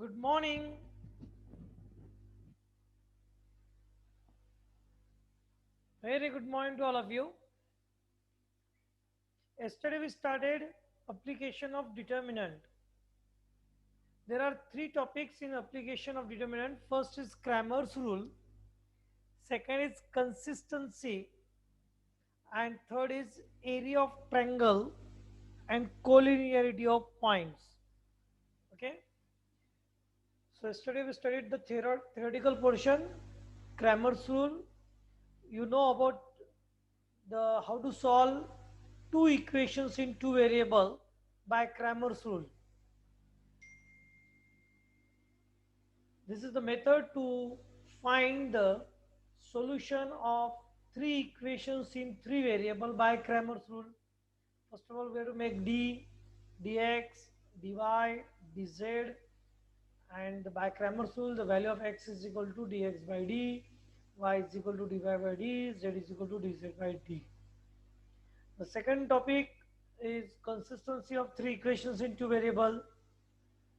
Good morning. Very good morning to all of you. Yesterday we started application of determinant. There are three topics in application of determinant. First is Cramer's rule, second is consistency, and third is area of triangle and collinearity of points. Okay. So yesterday we studied the theoretical portion, Cramer's rule. You know about the how to solve two equations in two variable by Cramer's rule. This is the method to find the solution of three equations in three variable by Cramer's rule. First of all, we have to make d, dx, dy, dz, and by Cramer's rule the value of x is equal to dx by d, y is equal to dy by d, z is equal to dz by d. The second topic is consistency of three equations in two variable.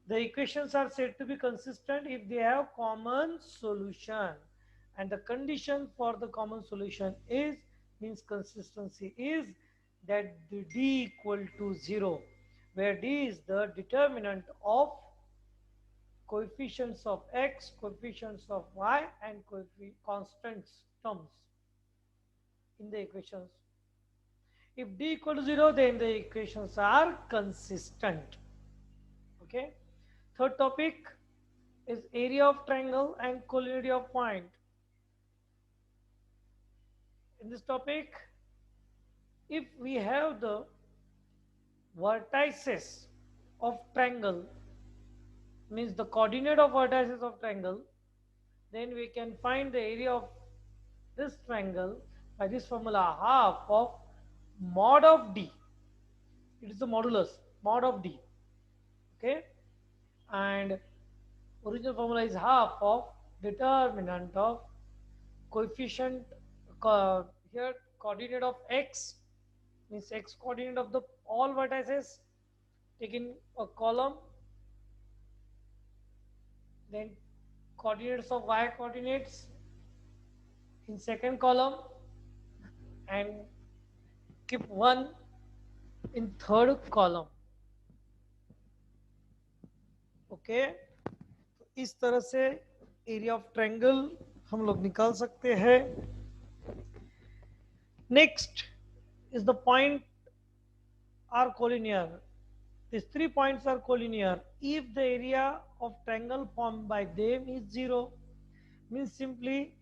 The equations are said to be consistent if they have common solution, and the condition for the common solution is means consistency is that the d equal to 0, where d is the determinant of coefficients of x, coefficients of y, and constants terms in the equations. If d equal to 0, then the equations are consistent. Okay. Third topic is area of triangle and collinearity of point. In this topic, if we have the vertices of triangle, means the coordinate of vertices of triangle, then we can find the area of this triangle by this formula, half of mod of d. It is the modulus mod of d. Okay, and original formula is half of determinant of coefficient here coordinate of x, means x coordinate of the all vertices taken a column, then coordinates of y coordinates in second column, and keep one in third column. Okay, तो इस तरह से area of triangle हम लोग निकाल सकते हैं. Next is the point are collinear. These 3 points are collinear if the area of triangle formed by them is 0, means simply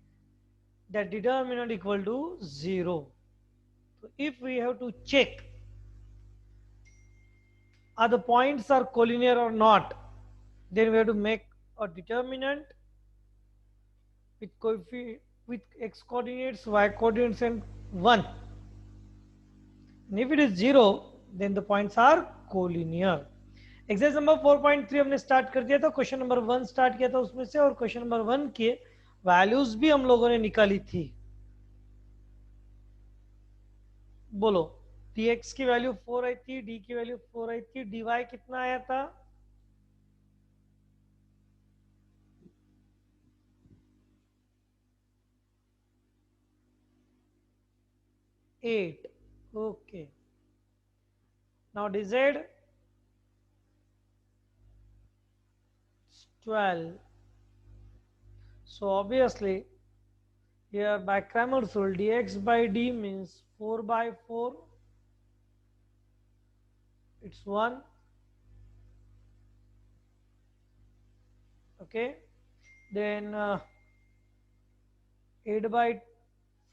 that determinant equal to 0. So if we have to check are the points are collinear or not, then we have to make a determinant with x coordinates, y coordinates and 1. And if it is 0, then the points are collinear. Exercise number 4.3 हमने start कर दिया था. Question number 1 start किया था उसमें से, और question number 1 के वैल्यूज भी हम लोगों ने निकाली थी. बोलो, dx की वैल्यू 4 आई थी, d की वैल्यू 4 आई थी, dy कितना आया था? 8. Okay. Now dz 12. So obviously here by Cramer's rule dx by d means 4 by 4. It's 1. Okay. Then 8 by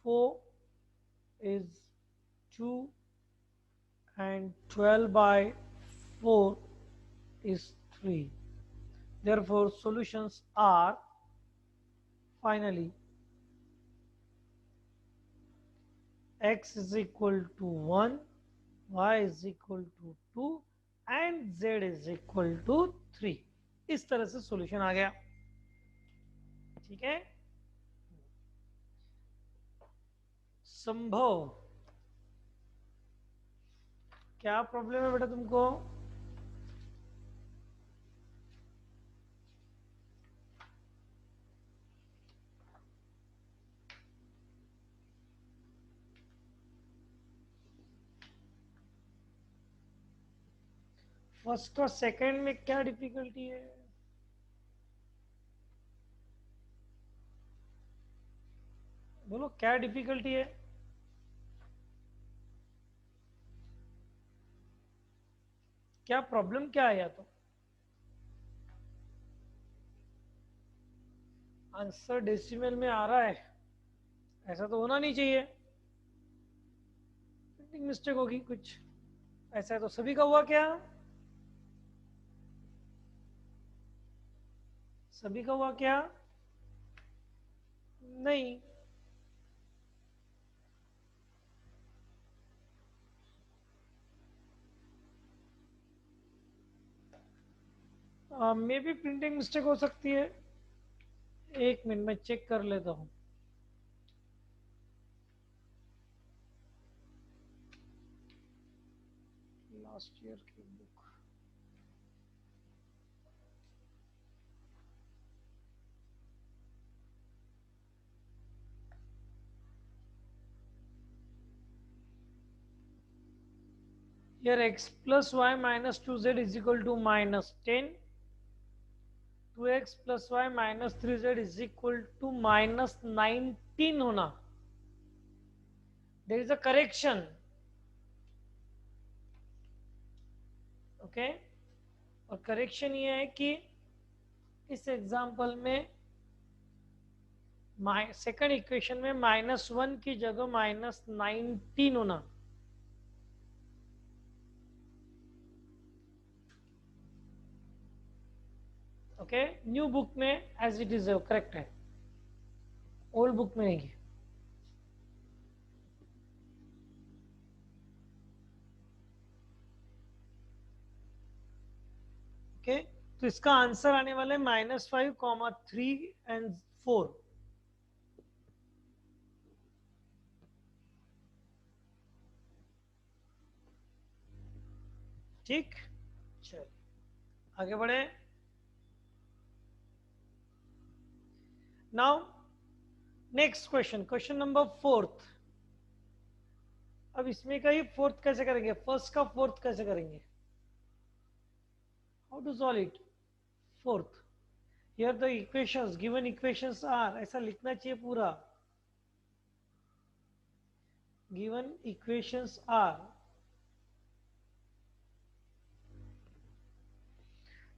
4 is 2, and 12 by 4 is 3. Therefore solutions are finally x is equal to 1, y is equal to 2 and z is equal to 3. इस तरह से solution आ गया. ठीक है. संभव, क्या problem है बेटा तुमको? फर्स्ट और सेकंड में क्या डिफिकल्टी है? बोलो क्या डिफिकल्टी है? क्या प्रॉब्लम क्या है? या तो आंसर डेसिमल में आ रहा है, ऐसा तो होना नहीं चाहिए, प्रिंटिंग मिस्टेक होगी कुछ। ऐसा है तो सभी का हुआ क्या? सभी का हुआ क्या? नहीं। मे भी प्रिंटिंग मिस्टेक हो सकती है। एक मिनट में चेक कर लेता हूँ। लास्ट ईयर की book. Here x plus y minus 2z is equal to minus 10. 2x plus y minus 3z is equal to minus 19 होना। There is a correction. Okay? और करेक्शन ये है कि इस एग्जाम्पल में सेकंड इक्वेशन में -1 की जगह -19 होना। ओके, न्यू बुक में एज इट इज करेक्ट है, ओल्ड बुक में नहीं। ओके, तो इसका आंसर आने वाला है -5, 3 एंड 4। ठीक, चलिए आगे बढ़े। Now next question, question number 4। अब इसमें का ही फोर्थ कैसे करेंगे, फर्स्ट का फोर्थ कैसे करेंगे? How to solve it? Fourth, here the equations, given equations are, ऐसा लिखना चाहिए पूरा। गिवन इक्वेशंस आर,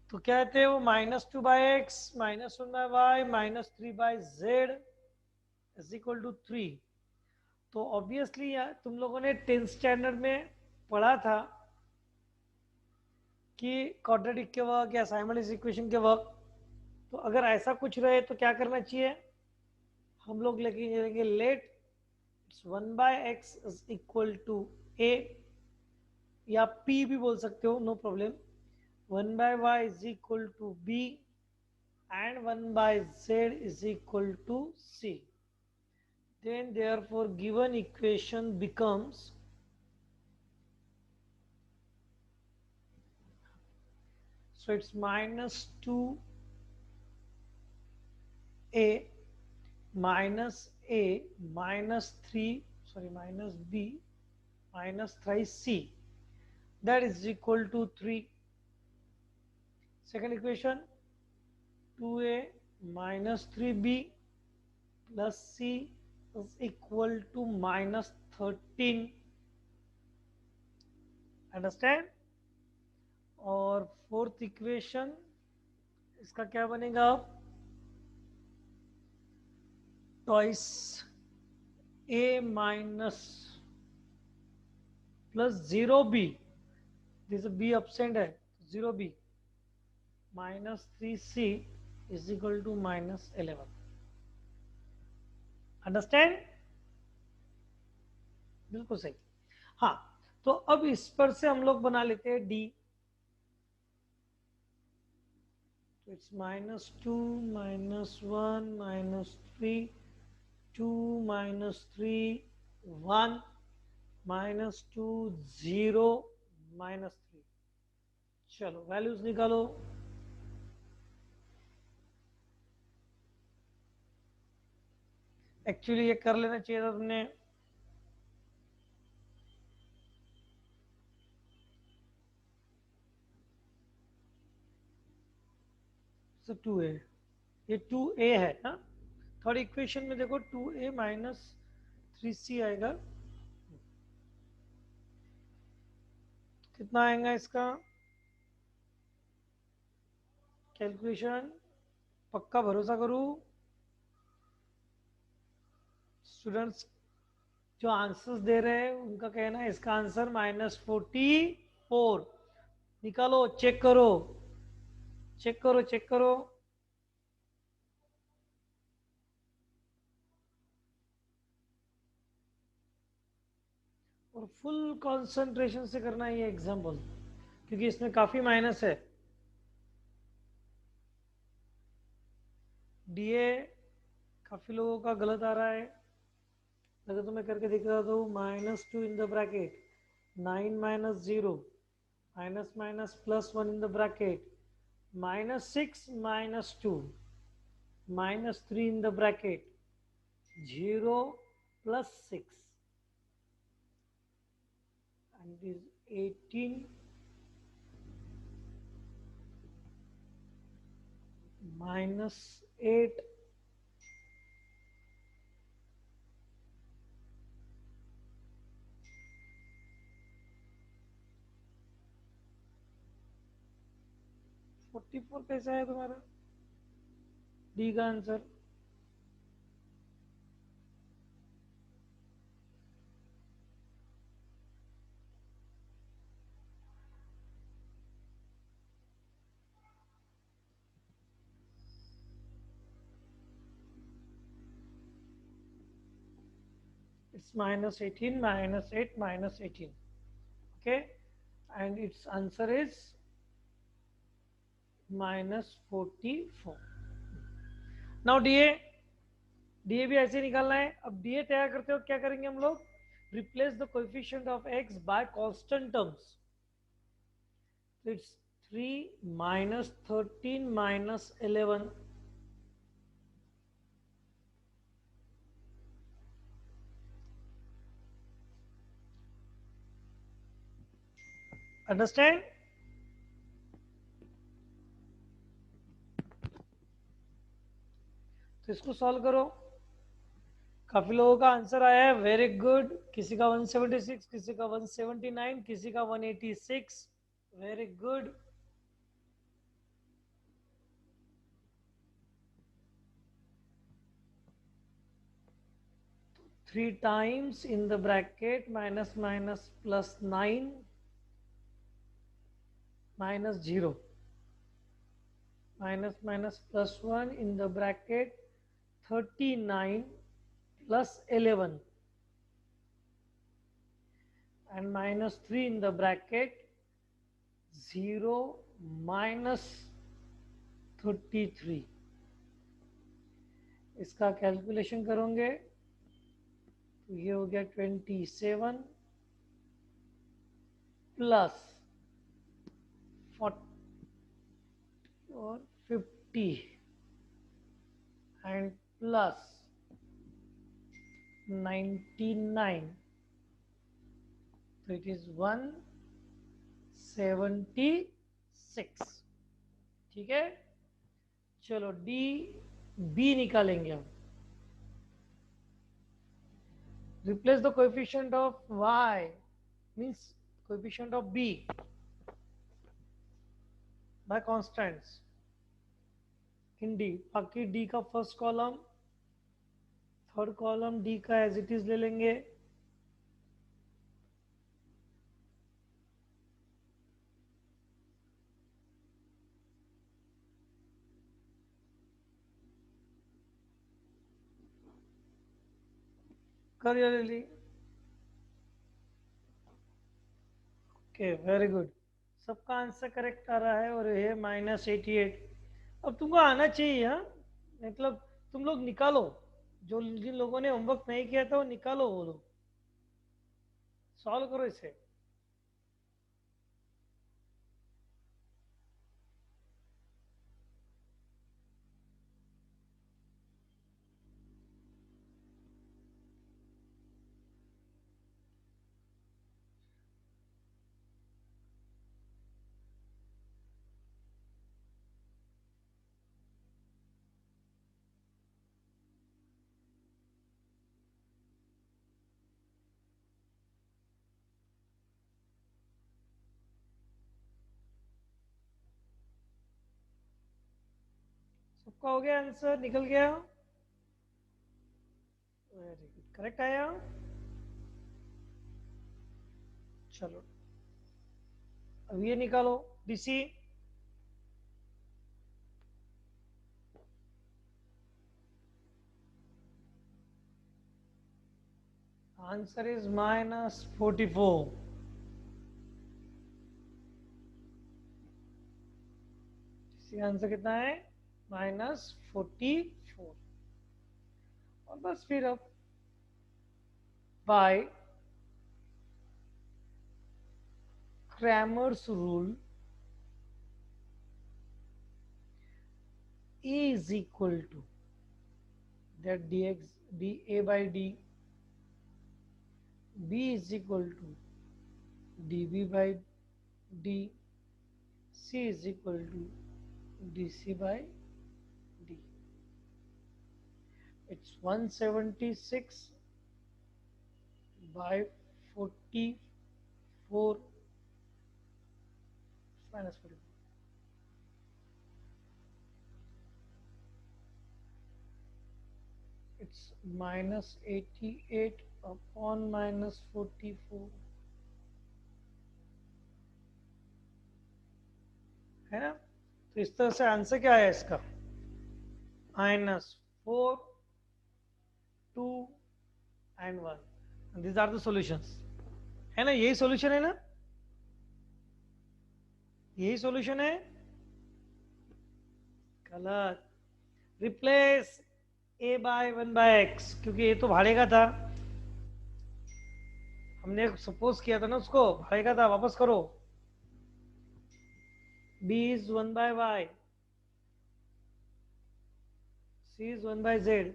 तो क्या थे वो? -2/x, -1/y, -3/z is equal to 3। तो ऑब्वियसली तुम लोगों ने 10th स्टैंडर्ड में पढ़ा था कि क्वाड्रेटिक के वर्क या साइमल्टेनियस इक्वेशन के वर्क। तो अगर ऐसा कुछ रहे तो क्या करना चाहिए? हम लोग लेंगे let 1/x is equal to a, या p भी बोल सकते हो, no problem. 1/y is equal to b and 1/z is equal to c. Then therefore given equation becomes, so it's -2a minus 3, sorry, minus b minus 3c, that is equal to 3. Second equation, 2a minus 3b plus c is equal to -13। Understand? और fourth equation, इसका क्या बनेगा? Twice a minus plus 0b, this b absent है, 0b minus 3c is equal to -11। Understand? बिल्कुल सही। हाँ, तो अब इस पर से हम लोग बना लेते हैं d। तो इट्स -2 -1 -3 2 -3 1 -2 0 -3। चलो वैल्यूज निकालो। एक्चुअली ये कर लेना चाहिए था तुमने। तो 2a, ये 2a है ना। थर्ड इक्वेशन में देखो 2a माइनस 3c आएगा, कितना आएगा इसका कैलकुलेशन, पक्का भरोसा करूँ स्टूडेंट्स जो आंसर्स दे रहे हैं उनका कहना है इसका आंसर -44। निकालो, चेक करो, चेक करो, चेक करो। और फुल कंसंट्रेशन से करना है ये एग्जाम्पल, क्योंकि इसमें काफ़ी माइनस है। डीए काफ़ी लोगों का गलत आ रहा है, अगर तो मैं करके दिख रहा था -2 in the bracket, 9 minus 0, minus minus +1 in the bracket, -6 -2, -3 in the bracket, 0 plus 6, and it is 18 minus 8, (44) कैसा है तुम्हारा डी का answer? It's -18 -8 -18, okay, and its answer is -44. Now DA भी ऐसे निकालना है। अब डीए तैयार करते हो क्या करेंगे हम लोग, replace the coefficient of x bye constant terms. It's 3 minus 13 minus 11. Understand? तो इसको सॉल्व करो। काफी लोगों का आंसर आया है, वेरी गुड। किसी का 176, किसी का 179, किसी का 186, very good. Three times in the bracket minus minus plus 9 minus 0 minus minus plus 1 in the bracket 39 plus 11 and minus 3 in the bracket 0 minus 33। इसका कैलकुलेशन करोगे तो ये हो गया 27 प्लस 40 और 50 एंड प्लस 99, तो इट इज 176। ठीक है, चलो डी बी निकालेंगे हम। Replace the coefficient of y means coefficient of b by constants in d। बाकी d का first column, third column d का एज इट इज ले लेंगे। कर ले ली, ओके वेरी गुड। सबका आंसर करेक्ट आ रहा है और ये -88। अब तुमको आना चाहिए, हाँ मतलब तुम लोग निकालो, जो जिन लोगों ने होमवर्क नहीं किया था वो निकालो, वो लोग सॉल्व करो इसे। सबका हो गया आंसर, निकल गया? वेरी गुड, करेक्ट आया। चलो अब ये निकालो, बीसी। Answer is -44। इसका आंसर कितना है? -44। और बस फिर अब by Cramer's rule E is equal to that dx dA by d, B is equal to dB by d, C is equal to dC by d. It's 176 by 44 minus 44. It's -88 upon -44, है ना? तो इस तरह से answer क्या है इसका? -4, 2 and 1. And these are the solutions, है ना? यही सॉल्यूशन है ना? यही सॉल्यूशन है? गलत। रिप्लेस a बाय 1/x, क्योंकि ये तो भाड़े का था, हमने सपोज किया था ना उसको भाड़े का था। वापस करो। b is 1/y, c is 1/z.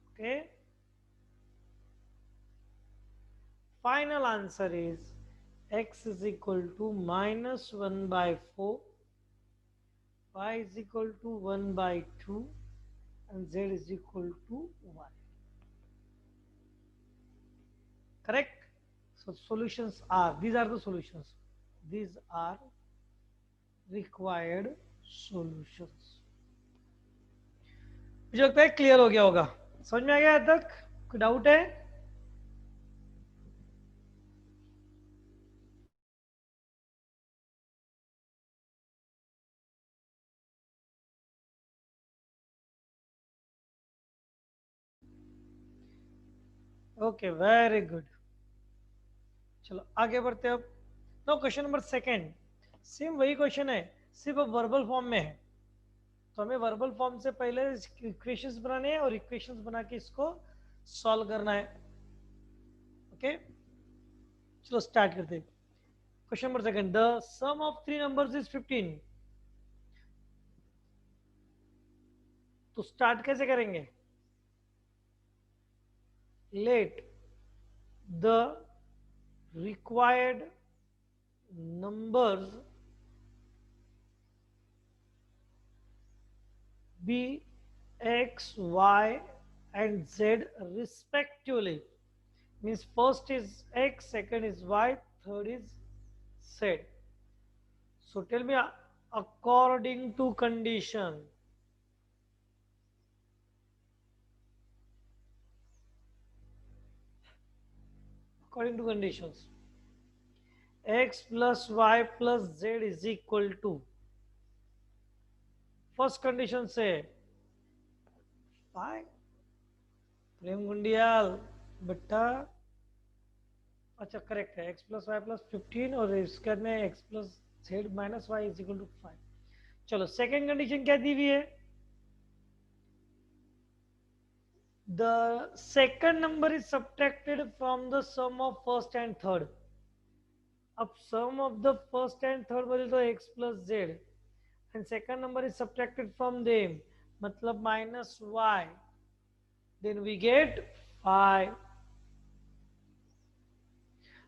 Okay, final answer is x is equal to -1/4, y is equal to 1/2, and z is equal to 1. Correct? So solutions are, these are the solutions. These are required solutions. मुझे लगता है clear हो गया होगा। समझ में आ गया अब तक? कोई डाउट है? Okay, very good. चलो आगे बढ़ते हैं अब। No, question number second same वही क्वेश्चन है, सिर्फ अब वर्बल फॉर्म में है। तो हमें वर्बल फॉर्म से पहले इक्वेशंस बनाने हैं और इक्वेशंस बना के इसको सॉल्व करना है। ओके, चलो स्टार्ट करते हैं। Question number second, the sum of three numbers is 15। तो स्टार्ट कैसे करेंगे? Let the required numbers be x, y and z respectively. Means first is x, second is y, third is z. So tell me, according to condition, according to conditions, x plus y plus z is equal to, first condition से 5। प्रेम गुंडियाल बेटा, अच्छा correct है, x plus Y plus 15 और इसके बाद में x plus z minus y is equal to 5। चलो second condition क्या दी हुई है? The second number is subtracted from the sum of first and third. अब sum of the first and third बोले तो x plus z, and second number is subtracted from them, मतलब minus y, then we get 5.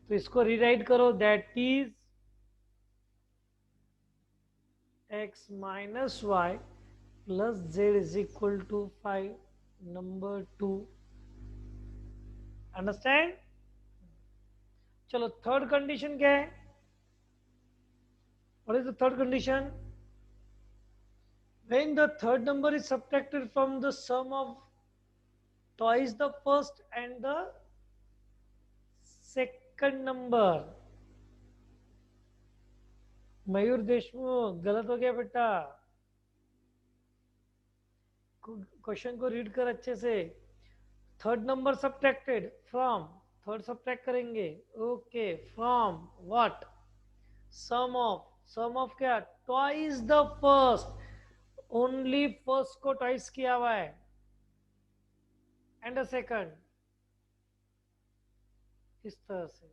तो इसको rewrite करो, that is x minus y plus z is equal to 5, number 2. Understand? चलो third condition क्या है? What is the third condition? When the third number is subtracted from the sum of twice the first and the second number. मयूर देशमुख गलत हो गया बेटा, question को read कर अच्छे से. Third number subtracted from, third subtract करेंगे. Okay, from what? Sum of क्या? Twice the first. Only first को ट्वाइस किया हुआ है एंड अ सेकंड, इस तरह से.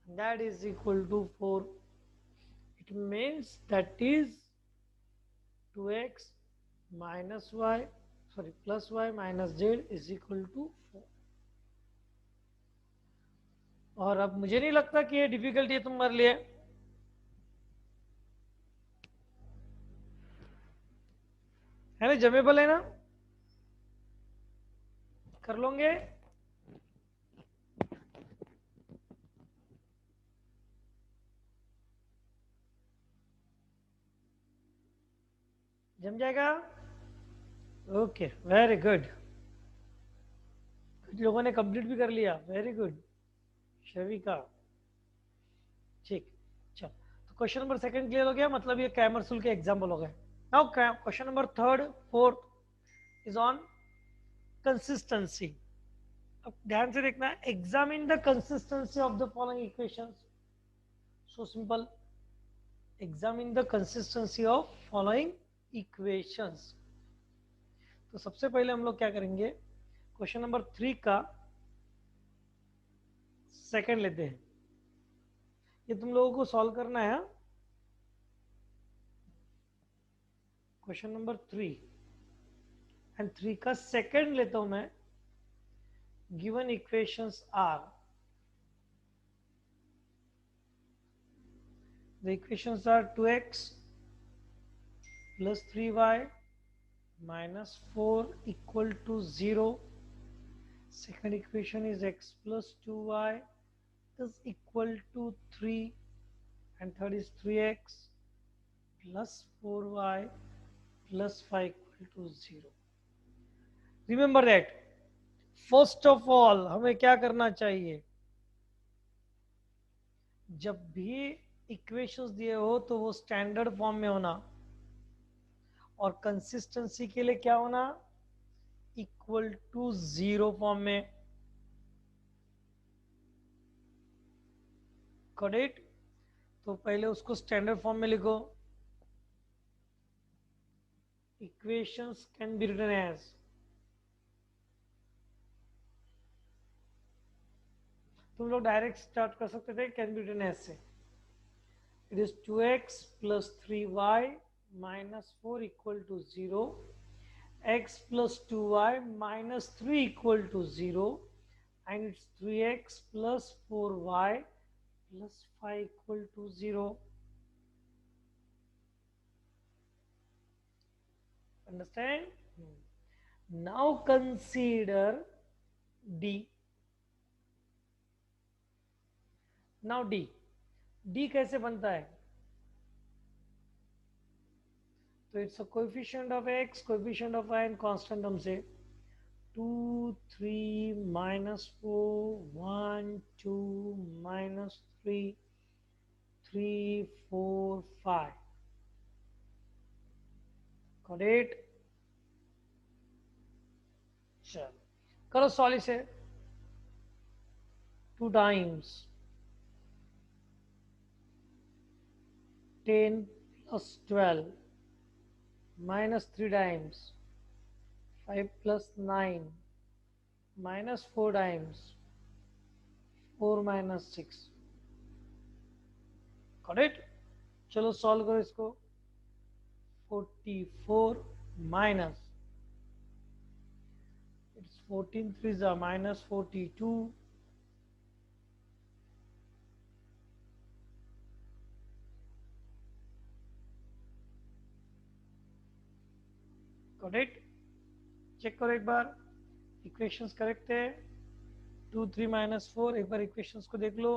That is equal to 4. It means that is 2x minus y, sorry, plus y minus z is equal to 4. और अब मुझे नहीं लगता कि ये डिफिकल्टी है तुम्हारे लिए. है ना, जमेबल है ना, कर लोगे. जम जाएगा. Okay, very good. कुछ लोगों ने कंप्लीट भी कर लिया. Very good Shavika. ठीक, चलो. तो क्वेश्चन नंबर सेकंड क्लियर हो गया, मतलब ये क्रैमर्स रूल के एग्जाम्पल हो गए. Now question number third fourth is on consistency. अब ध्यान से देखना, examine the consistency of the following equations. So simple, examine the consistency of following equations. तो सबसे पहले हम लोग क्या करेंगे, क्वेश्चन नंबर 3 का सेकंड लेते हैं. ये तुम लोगों को सॉल्व करना है. क्वेश्चन नंबर 3 एंड 3 का सेकंड लेता हूं मैं. Given equations are, the equations are 2x plus 3y minus 4 equal to 0. Second equation is x plus 2y is equal to 3, and third is 3x plus 4y plus 5 equal to 0. Remember that first of all हमें क्या करना चाहिए, जब भी equations दिए हो तो वो स्टैंडर्ड फॉर्म में होना, और कंसिस्टेंसी के लिए क्या होना, इक्वल टू 0 फॉर्म में. करेक्ट. तो पहले उसको स्टैंडर्ड फॉर्म में लिखो. Equations can be written as, तुम लोग डायरेक्ट स्टार्ट कर सकते थे, कैन बी रिटन एज से. It is 2x plus 3y minus 4 equal to 0. x plus 2y minus 3 equal to 0, and it's 3x plus 4y plus 5 equal to 0. Understand? Now consider d. Now d कैसे बनता है, तो it's a coefficient of x, coefficient of y and constant term से. 2 3 minus 4 1 2 minus 3 3 4 5. Got it? चलो करो solve इसे. 2 times 10 plus 12 minus 3 times 5 plus 9 minus 4 times 4 minus 6. Got it? चलो solve करो इसको. 44 minus, it's 14 3s are minus 42. Got it? Check करो एक बार, equations correct है. 2 3 minus 4, एक बार इक्वेशंस को देख लो.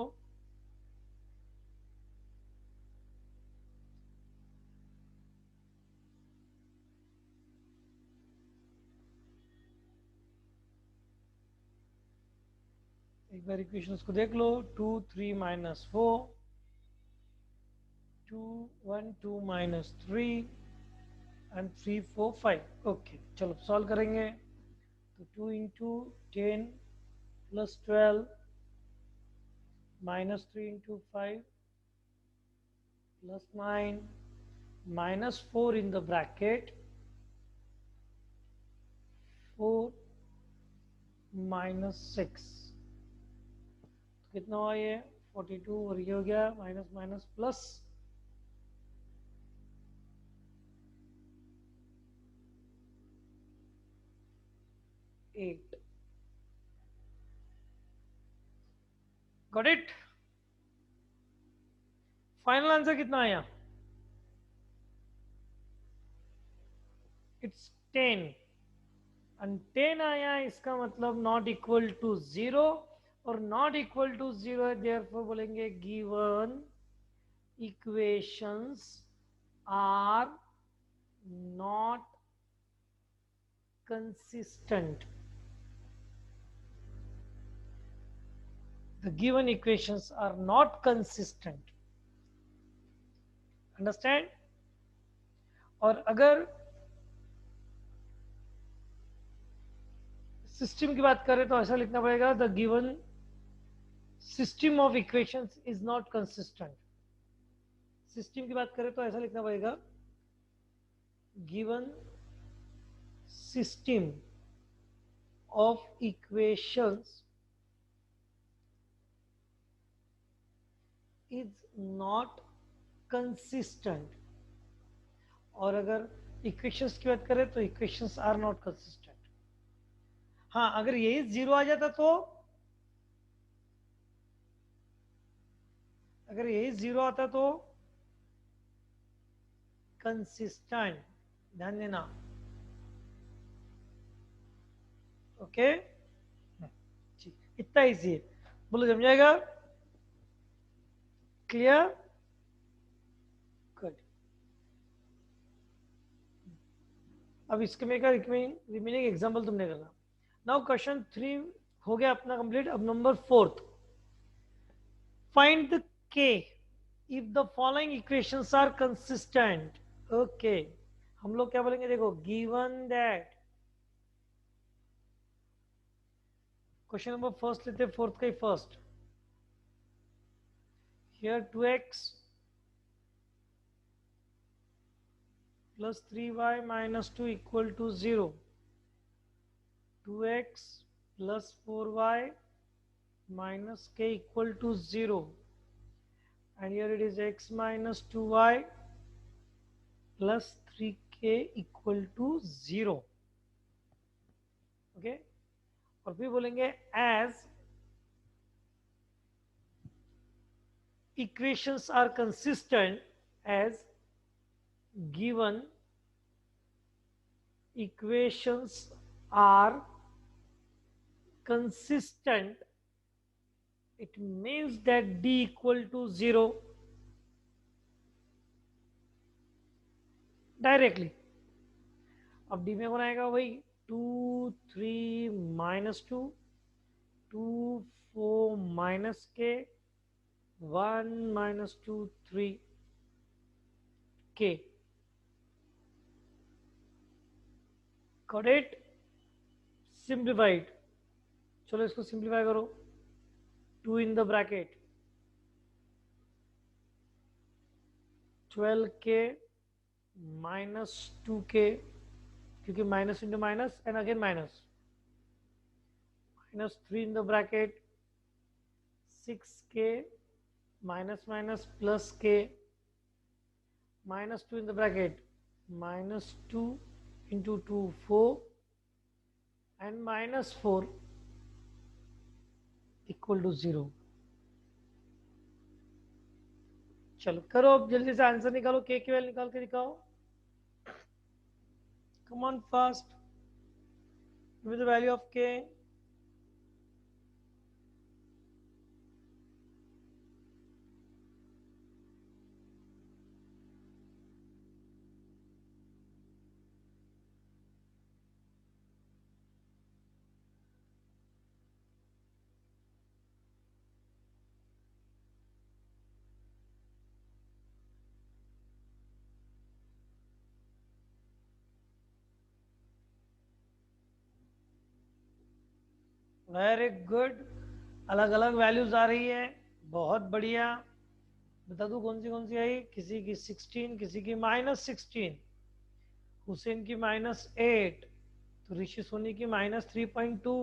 बार इक्वेशन को देख लो, 2 3 माइनस 4, 2 1 2 माइनस 3 एंड 3 4 5। ओके चलो सॉल्व करेंगे। तो 2 into 10 plus 12 minus 3 into 5 plus 9 minus 4 in the bracket, 4 minus 6, तो कितना हुआ ये 42, और ये हो गया minus minus plus 8। Got it. Final answer कितना आया? इट्स 10, एंड 10 आया, इसका मतलब नॉट इक्वल टू 0, और नॉट इक्वल टू 0 है, देयरफॉर बोलेंगे given equations are not consistent. The given equations are not consistent. Understand? और अगर सिस्टम की बात करें तो ऐसा लिखना पड़ेगा, the given system of equations is not consistent. System की बात करें तो ऐसा लिखना पड़ेगा, given system of equations is not consistent. और अगर इक्वेशंस की बात करें तो इक्वेशंस आर नॉट कंसिस्टेंट। हाँ, अगर यही 0 आ जाता तो, अगर यही 0 आता तो कंसिस्टेंट, ध्यान देना। ओके ठीक, इतना इजी है, बोलो समझाएगा? क्लियर? गुड। अब इसके में का रिमेनिंग एग्जांपल तुमने करना। नाउ क्वेश्चन 3 हो गया अपना कंप्लीट। अब number 4, find the K if the following equations are consistent. Okay, हम लोग क्या बोलेंगे, देखो, given that, question number first लेते हैं, फोर्थ का ही first. Here 2x plus 3y minus 2 equal to 0, 2x plus 4y minus k equal to 0, and here it is x minus 2y plus 3k equal to 0। Okay, और फिर बोलेंगे as equations are consistent, as given equations are consistent, it means that d equal to 0 directly. अब D में कौन आएगा, वही 2 3 minus 2, 2 4 minus के, 1 minus 2 3 के। Got it? सिंप्लीफाइड। चलो इसको सिंप्लीफाई करो, 2 इन द ब्रैकेट 12 के माइनस 2 के, क्योंकि minus into minus and again minus, minus 3 in the bracket 6 के माइनस माइनस प्लस के, minus 2 in the bracket, minus 2 into 2 4 and minus 4 equal to 0। चलो करो, अब जल्दी से आंसर निकालो, के की वैल्यू निकाल के दिखाओ। Come on fast, with the value of k। Very good, अलग अलग वैल्यूज आ रही है, बहुत बढ़िया। बता दो कौन सी आई, किसी की 16, किसी की -16, हुसैन की -8, तो ऋषि सोनी की -3.2।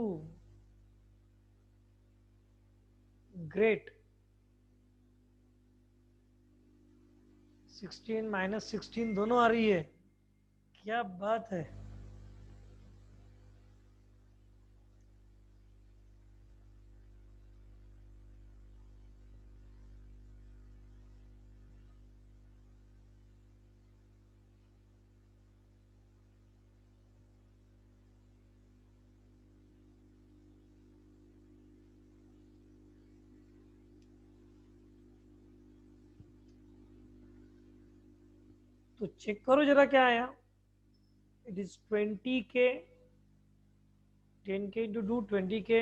ग्रेट। 16 -16 दोनों आ रही है, क्या बात है। तो चेक करो जरा क्या आया। It is 20K, 10K into 2 20K,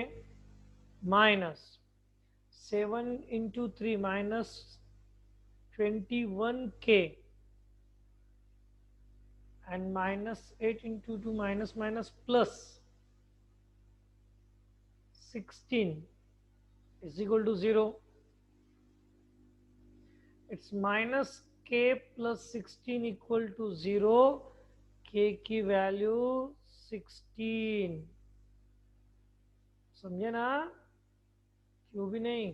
minus 7 into 3 minus 21K, and minus 8 into 2 minus minus plus 16 is equal to 0. It's minus K plus 16 equal to 0. K की वैल्यू 16, समझे ना? क्यों भी नहीं?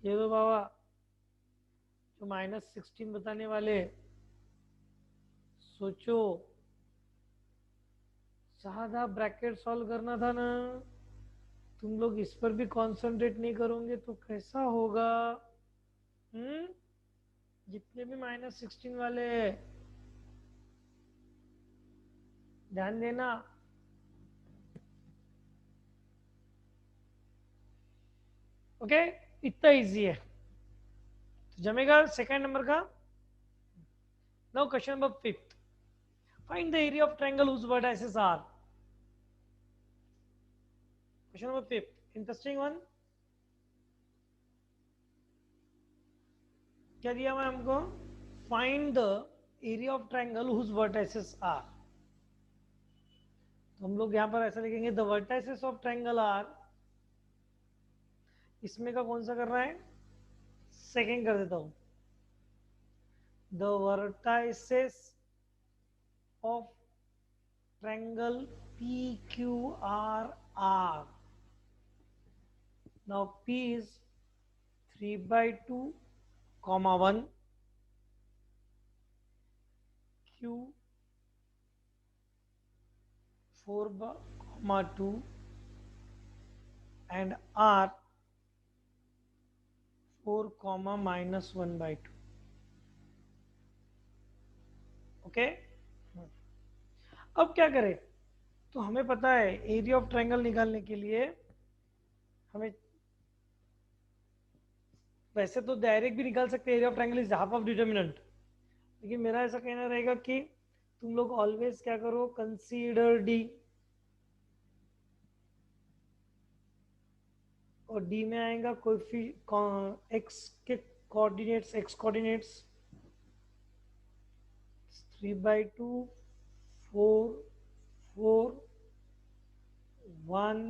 ये दो बाबा, जो -16 बताने वाले, सोचो, सादा ब्रैकेट सॉल्व करना था ना। तुम लोग इस पर भी कंसंट्रेट नहीं करोगे तो कैसा होगा? हम्म, जितने भी -16 वाले, ध्यान देना। ओके, इतना इजी है, तो जमेगा सेकंड नंबर का। Now question number 5, find the area of triangle whose vertices are. Question number 5, interesting one. क्या दिया हुआ हमको? Find the area of triangle whose vertices are. तो हम लोग यहाँ पर ऐसा लिखेंगे, the vertices of triangle are. इसमें का कौन सा कर रहा है? सेकंड कर देता हूँ। The vertices of triangle PQRR. Now P is 3/2, 1, Q 4, 2, and R 4, -1/2. Okay, अब क्या करें? तो हमें पता है एरिया ऑफ ट्रायंगल निकालने के लिए हमें, वैसे तो डायरेक्ट भी निकाल सकते हैं, area of triangle is half of determinant, लेकिन मेरा ऐसा कहना रहेगा कि तुम लोग ऑलवेज क्या करो, कंसीडर डी। और डी में आएगा कोई एक्स के कोऑर्डिनेट्स, एक्स कोऑर्डिनेट्स 3/2, 4, 4, 1,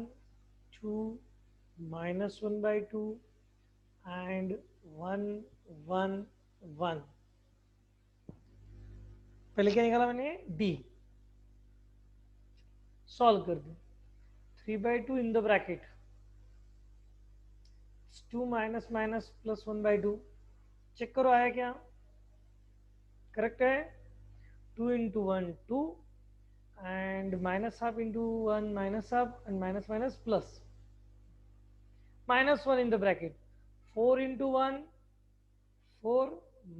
2, -1/2, and 1, 1, 1। पहले क्या निकाला मैंने? डी। सॉल्व कर दो। 3/2 इन द ब्रैकेट, 2 -1/2। चेक करो आया क्या? करेक्ट है। 2 into 1 2, and -half into 1 -half, and minus plus -1 in the bracket, 4 into 1 4,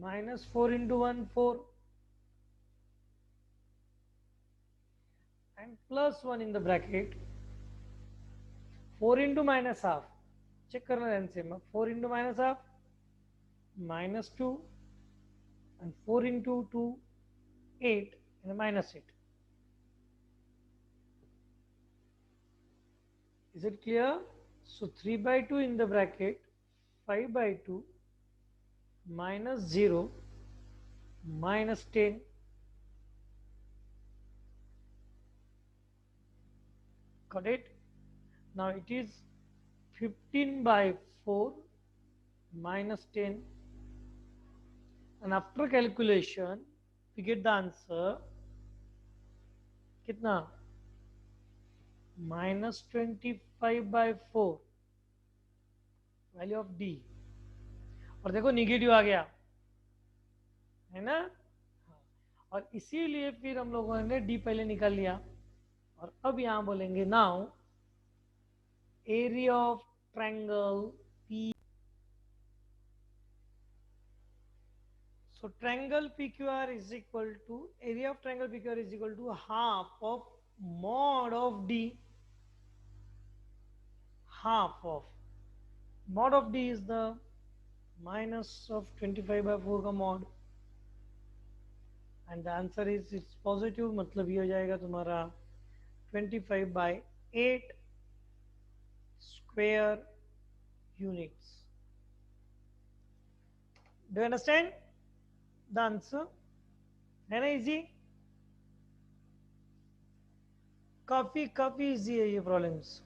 -4 into 1 4, and +1 in the bracket, 4 into -half। Check करना ध्यान से, 4 into -half -2, and 4 into 2 8, and -8। Is it clear? So 3/2 in the bracket, 5/2, -0, -10। Got it? Now it is 15 by 4 minus 10, and after calculation we get the answer कितना -25/4 value of D. और देखो negative आ गया है ना। हाँ। और इसीलिए फिर हम लोगों ने डी पहले निकाल लिया। और अब यहां बोलेंगे now area of triangle P. So triangle PQR is equal to area of triangle PQR is equal to half of mod of D. Half of mod of D is the minus of 25/4 का mod, and the answer is it's positive, मतलब ये हो जाएगा तुम्हारा 25/8 square units. Do you understand the answer? है ना easy? काफी काफी इजी है ये प्रॉब्लम्स।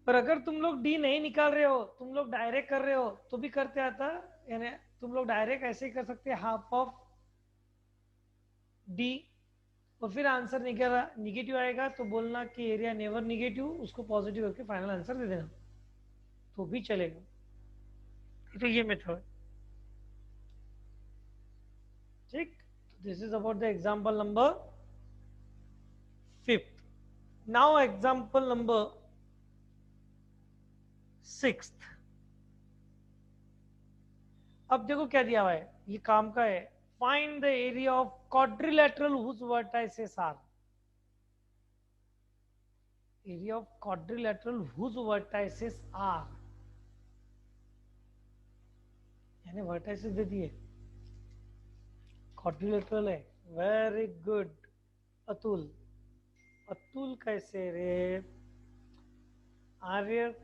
पर अगर तुम लोग डी नहीं निकाल रहे हो, तुम लोग डायरेक्ट कर रहे हो तो भी करते आता। यानी तुम लोग डायरेक्ट ऐसे ही कर सकते हैं हाफ ऑफ डी, और फिर आंसर निकला निगेटिव आएगा तो बोलना कि एरिया नेवर निगेटिव, उसको पॉजिटिव करके फाइनल आंसर दे देना तो भी चलेगा। तो ये मेथड ठीक। This is about the example number 5th। Now example number 6th। अब देखो क्या दिया हुआ है, ये काम का है। Find the area of quadrilateral whose vertices are. Area of quadrilateral whose vertices are, यानी वर्टाइसेस दे दिए, क्वाड्रिलेटरल है। Very good Atul. अतुल कैसे रे? Arya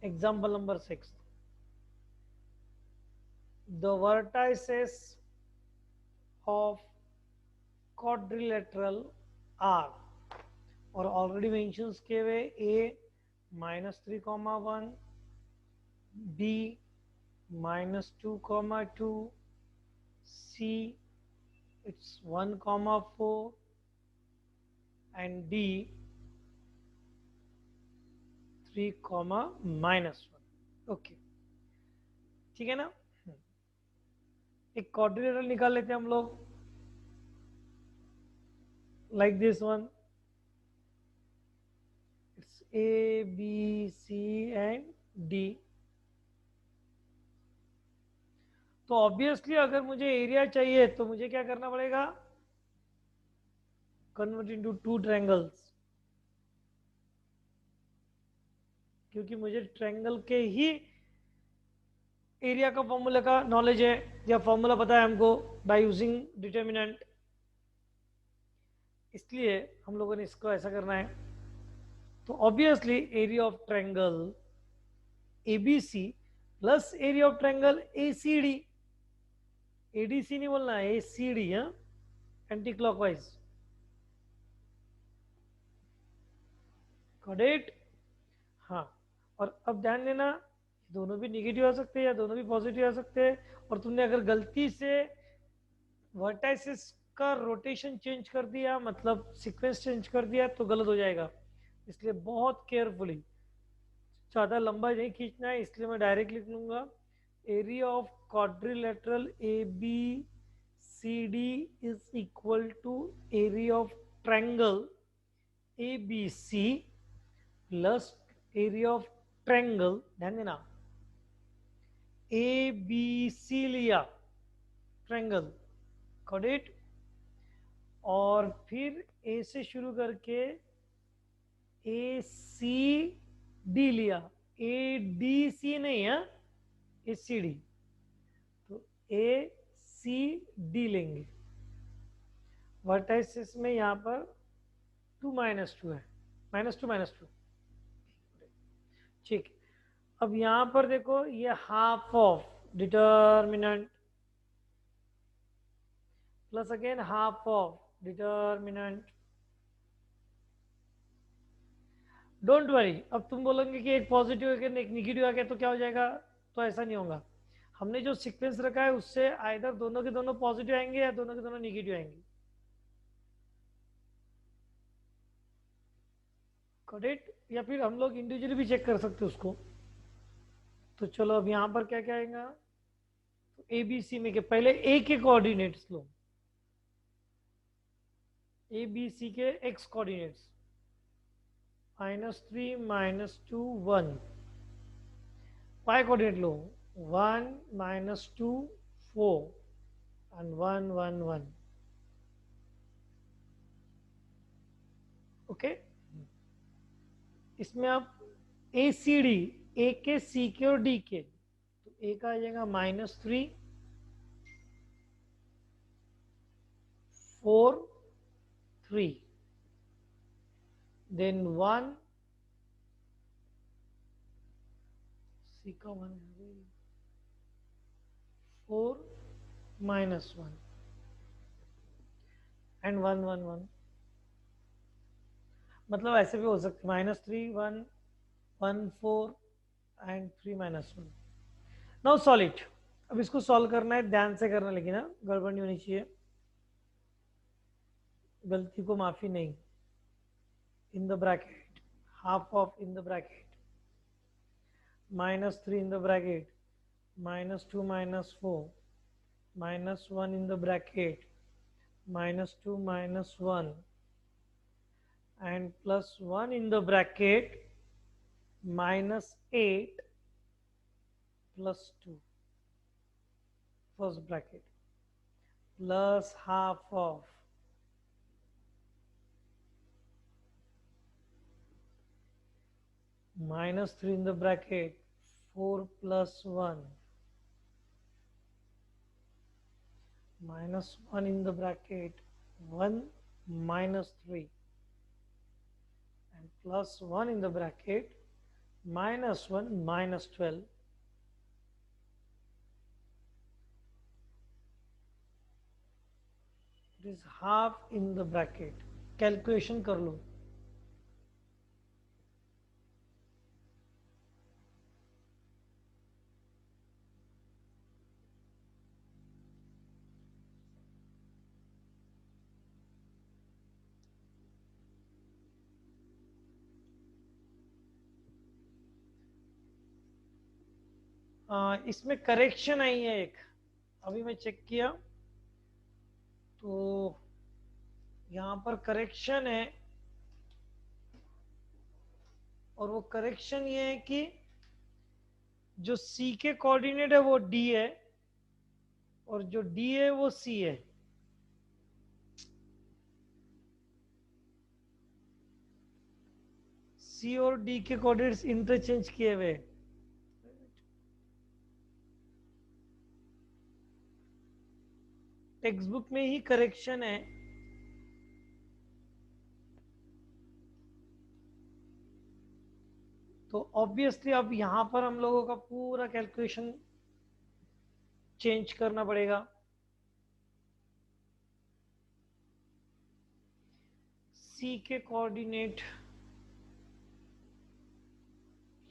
example number 6, the vertices of quadrilateral are, और ऑलरेडी मेंशंस किए हुए a -3,1, b -2,2, c it's 1,4 and d 3,-1। Okay ठीक है ना। एक क्वाड्रिलेटरल निकाल लेते हैं हम लोग, like this one, it's A B C and D. तो ऑब्वियसली अगर मुझे एरिया चाहिए तो मुझे क्या करना पड़ेगा? कन्वर्ट इनटू 2 ट्रायंगल्स, क्योंकि मुझे ट्रायंगल के ही एरिया का फॉर्मूला का नॉलेज है, या फॉर्मूला पता है हमको बाय यूजिंग डिटर्मिनेंट। इसलिए हम लोगों ने इसको ऐसा करना है। तो obviously area of triangle ABC plus area of triangle ACD, ADC नहीं बोलना है, एसीडी, हाँ, एंटी क्लॉकवाइज। Got it? हाँ। और अब ध्यान देना, दोनों भी निगेटिव आ सकते हैं या दोनों भी पॉजिटिव आ सकते हैं। और तुमने अगर गलती से वर्टाइसिस का रोटेशन चेंज कर दिया, मतलब सीक्वेंस चेंज कर दिया, तो गलत हो जाएगा। इसलिए बहुत केयरफुली, ज़्यादा लंबा नहीं खींचना है, इसलिए मैं डायरेक्ट लिख लूंगा area of quadrilateral A B C D is equal to area of triangle A B C plus area of triangle, ध्यान देना, ए बी सी लिया ट्रायंगल, गॉट इट। और फिर ए से शुरू करके ए सी डी लिया, ए डी सी नहीं है, ए सी डी। तो ए सी डी लेंगे। वर्टाइसिस में यहां पर 2 - 2 है, -2 -2, ठीक। अब यहां पर देखो ये half of determinant plus again half of determinant. Don't worry, अब तुम बोलोगे कि एक पॉजिटिव है एक निगेटिव आ गया तो क्या हो जाएगा, तो ऐसा नहीं होगा। हमने जो सीक्वेंस रखा है उससे आइदर दोनों के दोनों पॉजिटिव आएंगे या दोनों के दोनों निगेटिव आएंगे। करेक्ट, या फिर हम लोग इंडिविजुअली भी चेक कर सकते हैं उसको। तो चलो अब यहां पर क्या क्या आएगा, तो ए बी सी में के पहले ए के कोऑर्डिनेट्स लो, ए बी सी के एक्स कोऑर्डिनेट्स -3 -2 1। वाई कोऑर्डिनेट लो 1 -2 4 एंड 1 1 1। ओके, इसमें आप ए सी डी, ए के सी के और डी के, तो ए का आ जाएगा -3 4 3 देन 1 सी का 1 4 -1 एंड 1 1 1। मतलब ऐसे भी हो सकते -3 1 1 4 एंड 3 -1। Now solve. अब इसको सॉल्व करना है, ध्यान से करना, लेकिन ना गड़बड़ नहीं होनी चाहिए, गलती को माफी नहीं। In the bracket half of in the bracket -3 in the bracket -2 -4 -1 in the bracket -2 -1 and +1 in the bracket -8 +2 first bracket plus half of -3 in the bracket 4 +1 -1 in the bracket 1 -3 and +1 in the bracket -1 -12। It is half in the bracket। Calculation कर लो। इसमें correction आई है एक, अभी मैं check किया तो यहाँ पर करेक्शन है, और वो करेक्शन ये है कि जो सी के कोऑर्डिनेट है वो डी है और जो डी है वो सी है। सी और डी के कोऑर्डिनेट्स इंटरचेंज किए हुए। टेक्स्ट बुक में ही करेक्शन है, तो ऑब्वियसली अब यहां पर हम लोगों का पूरा कैलकुलेशन चेंज करना पड़ेगा। सी के कोऑर्डिनेट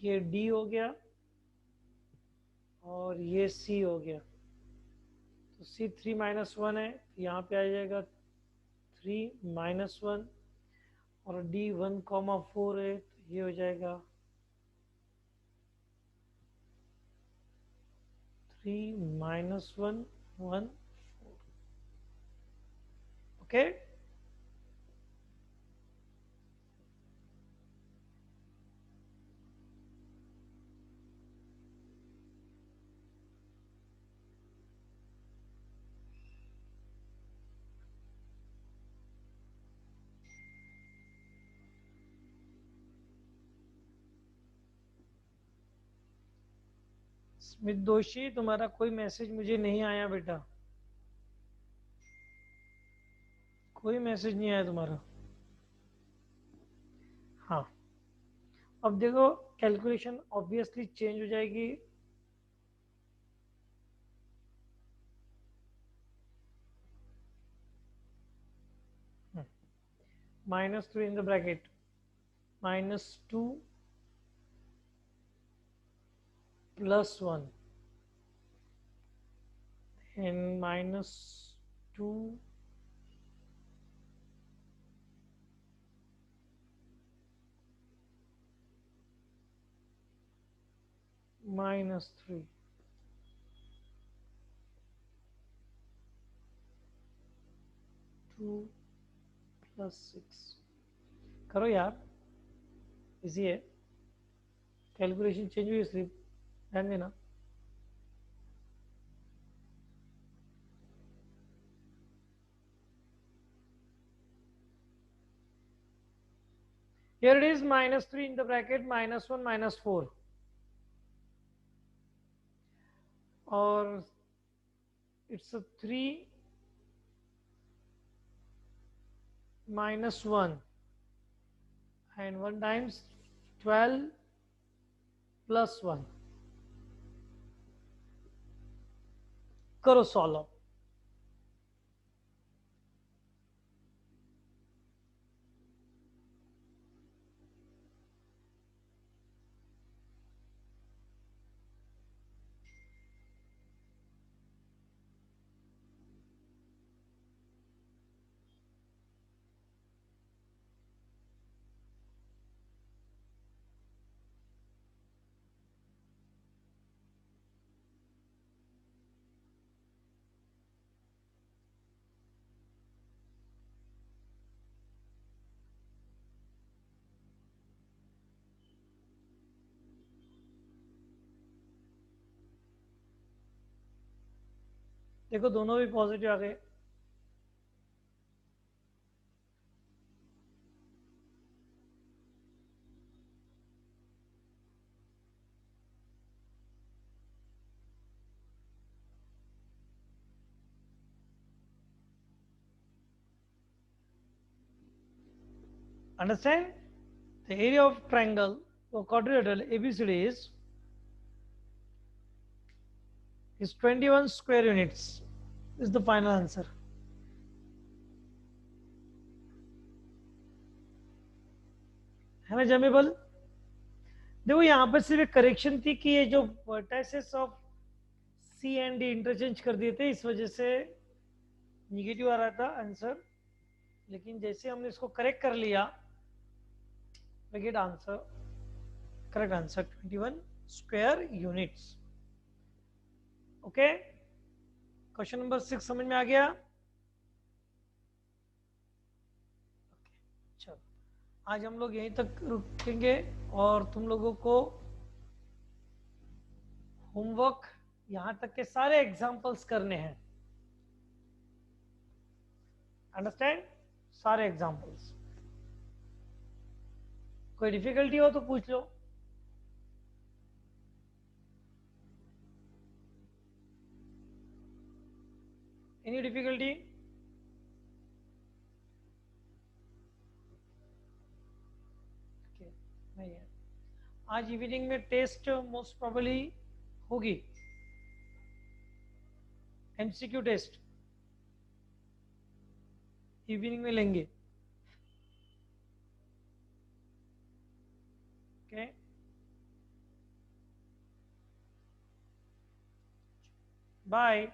ये डी हो गया और ये सी हो गया, तो सी 3 -1 है, यहाँ पे आ जाएगा 3 -1 और डी 1,4 है, तो ये हो जाएगा 3 -1 1 4। ओके, स्मित दोषी तुम्हारा कोई मैसेज मुझे नहीं आया बेटा, कोई मैसेज नहीं आया तुम्हारा। हाँ, अब देखो कैलकुलेशन ऑब्वियसली चेंज हो जाएगी। -3 in the bracket, -2 plus 1, and -2 -3, 2 plus 6। करो यार, इजी है, कैलकुलेशन चेंज हुई इसलिए ध्यान देना। Here it is -3 in the bracket, -1 -4, or it's a 3 -1, and 1 times 12 plus 1। करो सॉल्व। देखो दोनों भी पॉजिटिव आ गए। Understand? The area of triangle or quadrilateral ABCD is 21 square units. This is the final answer. है ना जमेबल? देखो यहाँ पर सिर्फ एक करेक्शन थी कि ये जो vertices of C and D interchange कर दिए थे, इस वजह से निगेटिव आ रहा था आंसर, लेकिन जैसे हमने इसको करेक्ट कर लिया, we get answer, correct answer 21 square units। Okay, question number 6 समझ में आ गया? चलो आज हम लोग यहीं तक रुकेंगे और तुम लोगों को होमवर्क यहां तक के सारे एग्जांपल्स करने हैं। अंडरस्टैंड? सारे एग्जांपल्स। कोई डिफिकल्टी हो तो पूछ लो। Any difficulty? नहीं है। आज इवनिंग में टेस्ट मोस्ट प्रोबेबली होगी, एमसीक्यू टेस्ट इवनिंग में लेंगे। Okay, bye.